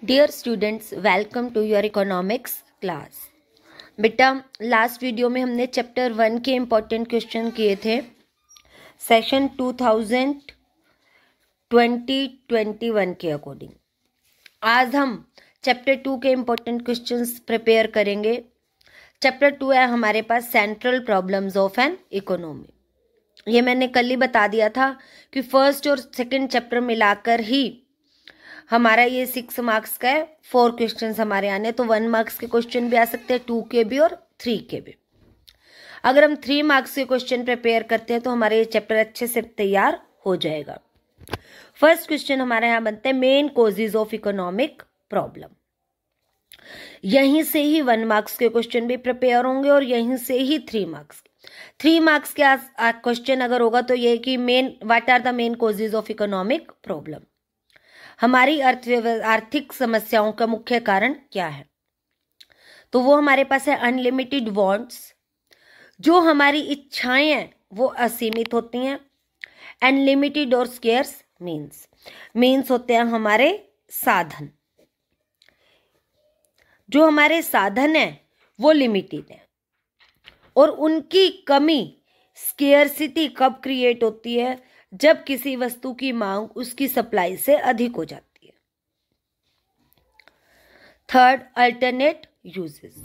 Dear students, welcome to your economics class. बेटा, last video में हमने चैप्टर 1 के इम्पोर्टेंट क्वेश्चन किए थे सेशन 2021 के अकॉर्डिंग। आज हम चैप्टर 2 के इम्पोर्टेंट क्वेश्चंस प्रिपेयर करेंगे। चैप्टर 2 है हमारे पास central problems of an economy. ये मैंने कल ही बता दिया था कि फर्स्ट और सेकंड चैप्टर मिलाकर ही हमारा ये 6 मार्क्स का है। 4 क्वेश्चन हमारे आने, तो 1 मार्क्स के क्वेश्चन भी आ सकते हैं, 2 के भी और 3 के भी। अगर हम 3 मार्क्स के क्वेश्चन प्रिपेयर करते हैं तो हमारा ये चैप्टर अच्छे से तैयार हो जाएगा। फर्स्ट क्वेश्चन हमारे यहाँ बनता है main causes of economic problem. यहीं से ही 1 मार्क्स के क्वेश्चन भी प्रिपेयर होंगे और यहीं से ही 3 मार्क्स के क्वेश्चन अगर होगा तो ये कि what are the main causes of economic problem, हमारी आर्थिक समस्याओं का मुख्य कारण क्या है। तो वो हमारे पास है अनलिमिटेड वांट्स, जो हमारी इच्छाएं हैं वो असीमित होती हैं। अनलिमिटेड और स्केर्स मीन्स होते हैं हमारे साधन, जो हमारे साधन है वो लिमिटेड है और उनकी कमी स्केर्सिटी कब क्रिएट होती है, जब किसी वस्तु की मांग उसकी सप्लाई से अधिक हो जाती है। थर्ड, अल्टरनेट यूजेस,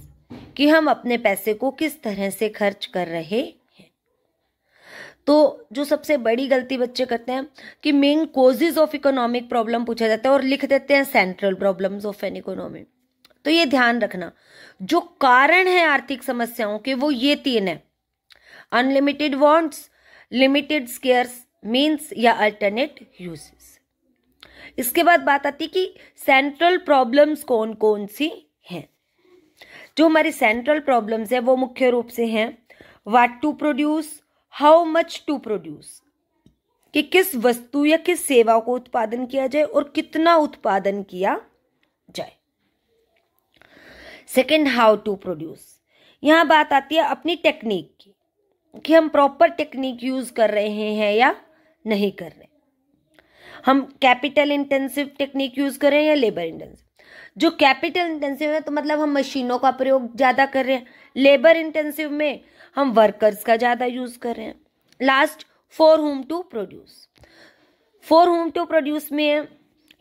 कि हम अपने पैसे को किस तरह से खर्च कर रहे हैं। तो जो सबसे बड़ी गलती बच्चे करते हैं कि main causes of economic problem पूछा जाता है और लिख देते हैं central problems of an economy. तो ये ध्यान रखना, जो कारण है आर्थिक समस्याओं के वो ये 3 है: unlimited wants, limited scarce means या अल्टरनेट यूजेस। इसके बाद बात आती कि सेंट्रल प्रॉब्लम्स कौन कौन सी हैं। जो हमारी सेंट्रल प्रॉब्लम्स है वो मुख्य रूप से हैं what to produce, how much to produce, कि किस वस्तु या किस सेवा को उत्पादन किया जाए और कितना उत्पादन किया जाए। सेकंड, हाउ टू प्रोड्यूस, यहां बात आती है अपनी टेक्निक की, कि हम प्रॉपर टेक्निक यूज कर रहे हैं या नहीं कर रहे। हम कैपिटल इंटेंसिव टेक्निक यूज कर रहे हैं या लेबर इंटेंसिव। जो कैपिटल इंटेंसिव है तो मतलब हम मशीनों का प्रयोग ज्यादा कर रहे हैं, लेबर इंटेंसिव में हम वर्कर्स का ज्यादा यूज कर रहे हैं। Last, for whom to produce. For whom to produce में है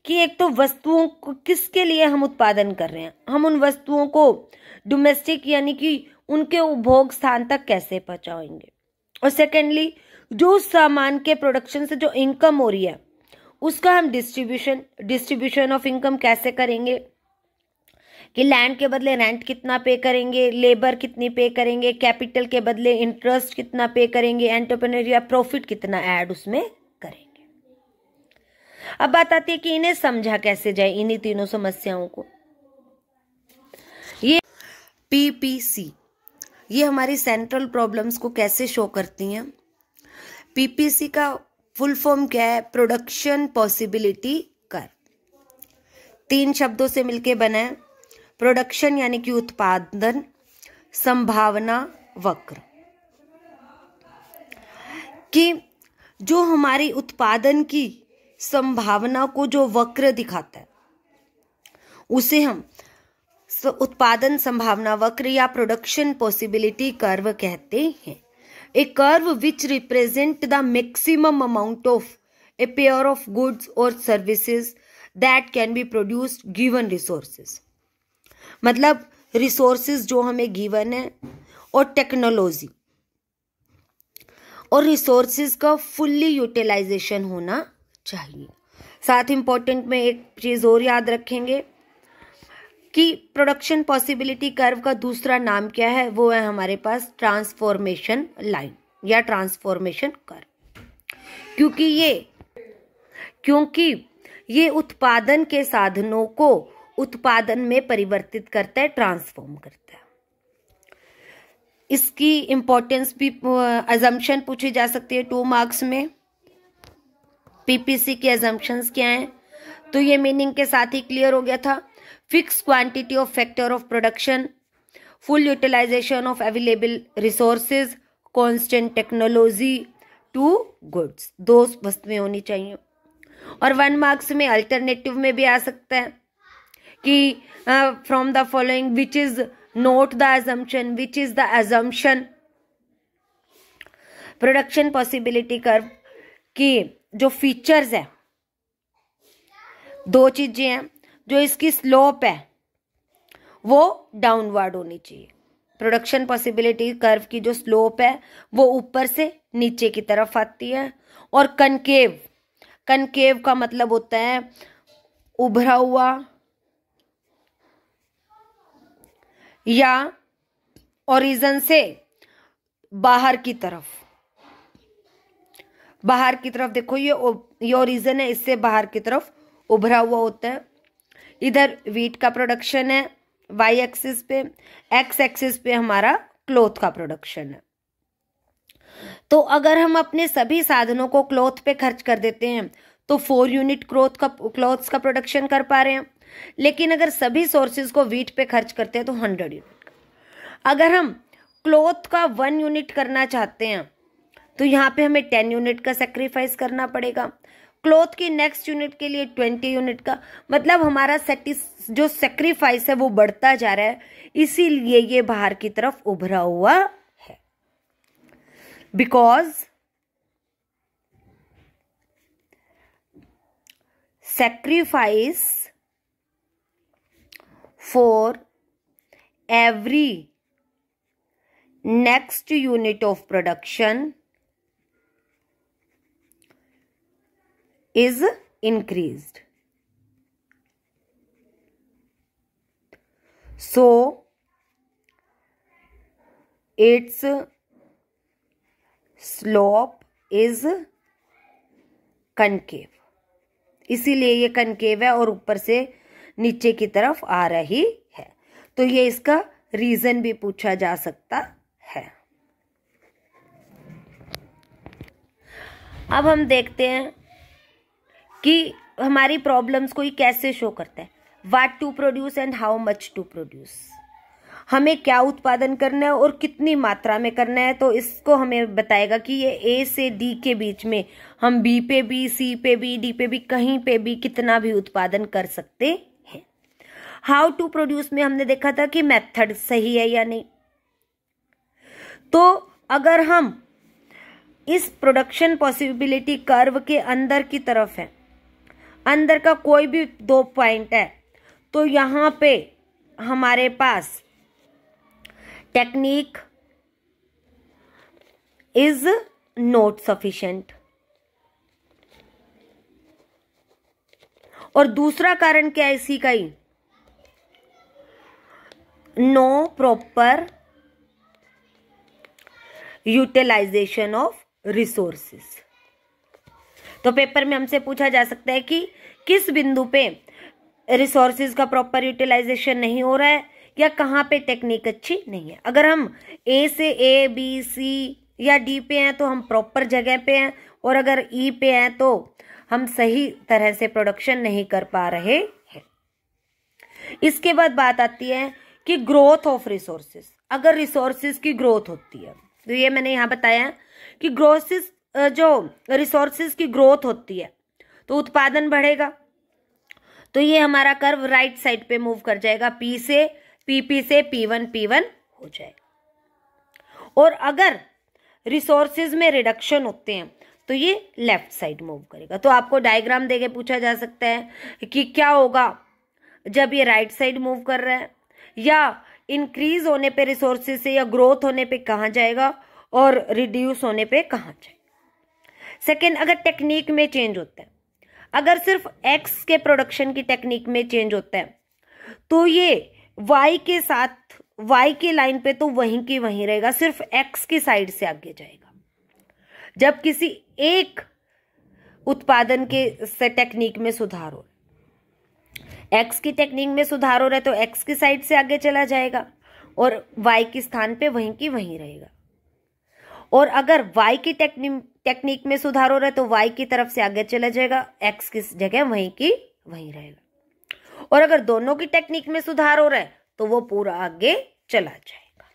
कि एक तो वस्तुओं को किसके लिए हम उत्पादन कर रहे हैं, हम उन वस्तुओं को डोमेस्टिक यानी कि उनके उपभोग स्थान तक कैसे पहुंचाएंगे। और सेकेंडली, जो सामान के प्रोडक्शन से जो इनकम हो रही है उसका हम डिस्ट्रीब्यूशन ऑफ इनकम कैसे करेंगे, कि लैंड के बदले रेंट कितना पे करेंगे, लेबर कितनी पे करेंगे, कैपिटल के बदले इंटरेस्ट कितना पे करेंगे, एंटरप्रेन्योर या प्रॉफिट कितना ऐड उसमें करेंगे। अब बात आती है कि इन्हें समझा कैसे जाए, इन्हीं तीनों समस्याओं को। ये पीपीसी, ये हमारी सेंट्रल प्रॉब्लम्स को कैसे शो करती हैं। पीपीसी का फुल फॉर्म क्या है? Production possibility curve. 3 शब्दों से मिलके बना है। प्रोडक्शन यानी कि उत्पादन, संभावना वक्र, कि जो हमारी उत्पादन की संभावना को जो वक्र दिखाता है उसे हम उत्पादन संभावना वक्र या प्रोडक्शन पॉसिबिलिटी कर्व कहते हैं। A curve which represent the maximum amount of a pair of goods और services that can be produced given resources. मतलब रिसोर्सेज जो हमें गिवन है और टेक्नोलॉजी और रिसोर्सेज का फुल्ली यूटिलाइजेशन होना चाहिए। साथ इंपॉर्टेंट में एक चीज और याद रखेंगे कि प्रोडक्शन पॉसिबिलिटी कर्व का दूसरा नाम क्या है, वो है हमारे पास ट्रांसफॉर्मेशन लाइन या ट्रांसफॉर्मेशन कर्व, क्योंकि ये उत्पादन के साधनों को उत्पादन में परिवर्तित करता है, ट्रांसफॉर्म करता है। इसकी इंपॉर्टेंस भी अजम्पशन पूछी जा सकती है 2 मार्क्स में। पीपीसी के अजम्पशंस क्या हैं, तो ये मीनिंग के साथ ही क्लियर हो गया था। Fix quantity of factor of production, full utilization of available resources, constant technology two goods, 2 वस्तुएं होनी चाहिए। और 1 मार्क्स में अल्टरनेटिव में भी आ सकता है कि from the following which is note the assumption, which is the assumption. Production possibility curve की जो फीचर्स है, दो चीजें हैं, जो इसकी स्लोप है वो डाउनवर्ड होनी चाहिए। प्रोडक्शन पॉसिबिलिटी कर्व की जो स्लोप है वो ऊपर से नीचे की तरफ आती है। और कनकेव, कनकेव का मतलब होता है उभरा हुआ या ओरिजिन से बाहर की तरफ, बाहर की तरफ देखो ये ओरिजिन है, इससे बाहर की तरफ उभरा हुआ होता है। इधर वीट का प्रोडक्शन है वाई एक्सिस पे, एक्स एक्सिस पे हमारा क्लॉथ का प्रोडक्शन है। तो अगर हम अपने सभी साधनों को क्लॉथ पे खर्च कर देते हैं तो 4 यूनिट क्लॉथ्स का प्रोडक्शन कर पा रहे हैं। लेकिन अगर सभी सोर्सेज को वीट पे खर्च करते हैं तो 100 यूनिट का। अगर हम क्लॉथ का 1 यूनिट करना चाहते हैं तो यहाँ पे हमें 10 यूनिट का सेक्रीफाइस करना पड़ेगा। क्लॉथ की नेक्स्ट यूनिट के लिए 20 यूनिट का। मतलब हमारा जो सेक्रीफाइस है वो बढ़ता जा रहा है, इसीलिए ये बाहर की तरफ उभरा हुआ है। Because sacrifice for every next unit of production is increased. So its slope is concave. इसीलिए ये कनकेव है और ऊपर से नीचे की तरफ आ रही है। तो ये इसका रीजन भी पूछा जा सकता है। अब हम देखते हैं कि हमारी प्रॉब्लम्स को ये कैसे शो करता है। What to produce and how much to produce, हमें क्या उत्पादन करना है और कितनी मात्रा में करना है। तो इसको हमें बताएगा कि ये ए से डी के बीच में हम बी पे भी, सी पे भी, डी पे भी, कहीं पे भी कितना भी उत्पादन कर सकते हैं। हाउ टू प्रोड्यूस में हमने देखा था कि मेथड सही है या नहीं। तो अगर हम इस प्रोडक्शन पॉसिबिलिटी कर्व के अंदर की तरफ है, अंदर का कोई भी 2 पॉइंट है, तो यहां पे हमारे पास टेक्निक इज नॉट सफिशिएंट। और दूसरा कारण क्या है इसी का ही, no proper utilisation of resources. तो पेपर में हमसे पूछा जा सकता है कि किस बिंदु पे रिसोर्सेज का प्रॉपर यूटिलाइजेशन नहीं हो रहा है या कहाँ पे टेक्निक अच्छी नहीं है। अगर हम ए से ए, बी, सी या डी पे हैं तो हम प्रॉपर जगह पे हैं, और अगर ई पे हैं तो हम सही तरह से प्रोडक्शन नहीं कर पा रहे हैं। इसके बाद बात आती है कि ग्रोथ ऑफ रिसोर्सेज। अगर रिसोर्सेज की ग्रोथ होती है तो ये मैंने यहाँ बताया कि जो रिसोर्सेज की ग्रोथ होती है तो उत्पादन बढ़ेगा। तो ये हमारा कर्व राइट साइड पे मूव कर जाएगा, पी से पीपी से P1 हो जाएगा। और अगर रिसोर्सेज में रिडक्शन होते हैं तो ये लेफ्ट साइड मूव करेगा। तो आपको डायग्राम देके पूछा जा सकता है कि क्या होगा जब ये राइट साइड मूव कर रहा है, या इंक्रीज होने पे रिसोर्सेज से या ग्रोथ होने पे कहाँ जाएगा और रिड्यूस होने पे कहाँ जाएगा। सेकेंड, अगर टेक्निक में चेंज होता है, अगर सिर्फ एक्स के प्रोडक्शन की टेक्निक में चेंज होता है तो ये वाई के साथ, वाई की लाइन पे तो वहीं की वहीं रहेगा, सिर्फ एक्स की साइड से आगे जाएगा। जब किसी एक उत्पादन के से टेक्निक में सुधार हो, एक्स की टेक्निक में सुधार हो रहा है तो एक्स की साइड से आगे चला जाएगा और वाई के स्थान पे वहीं की वहीं रहेगा। और अगर वाई की टेक्निक में सुधार हो रहा है तो वाई की तरफ से आगे चला जाएगा, एक्स की जगह वहीं की वहीं रहेगा। और अगर दोनों की टेक्निक में सुधार हो रहा है तो वो पूरा आगे चला जाएगा।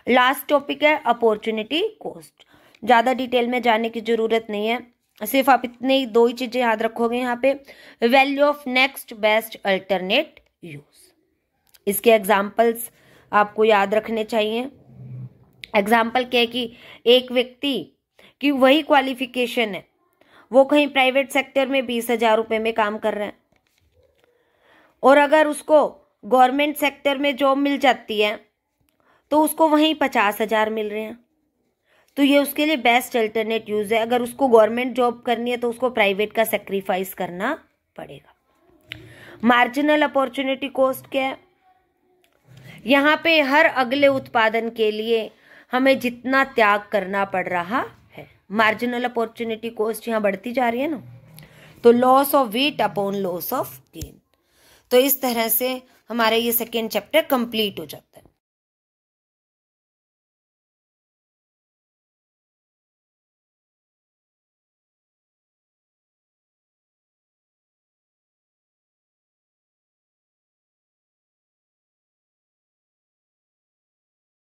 लास्ट टॉपिक है अपॉर्चुनिटी कॉस्ट। ज़्यादा डिटेल में जाने की जरूरत नहीं है, सिर्फ आप इतने ही 2 ही चीज़ें याद रखोगे यहाँ पे। Value of next best alternate use. इसके एग्जाम्पल्स आपको याद रखने चाहिए। एग्जाम्पल क्या है कि एक व्यक्ति की वही क्वालिफिकेशन है, वो कहीं प्राइवेट सेक्टर में 20,000 रुपये में काम कर रहे हैं, और अगर उसको गवर्नमेंट सेक्टर में जॉब मिल जाती है तो उसको वहीं 50,000 मिल रहे हैं। तो ये उसके लिए बेस्ट अल्टरनेट यूज है। अगर उसको गवर्नमेंट जॉब करनी है तो उसको प्राइवेट का सेक्रीफाइस करना पड़ेगा। मार्जिनल अपॉर्चुनिटी कॉस्ट क्या है? यहाँ पे हर अगले उत्पादन के लिए हमें जितना त्याग करना पड़ रहा है, मार्जिनल अपॉर्चुनिटी कॉस्ट यहाँ बढ़ती जा रही है ना, तो loss of weight upon loss of gain. तो इस तरह से हमारा ये सेकेंड चैप्टर कंप्लीट हो जाता है।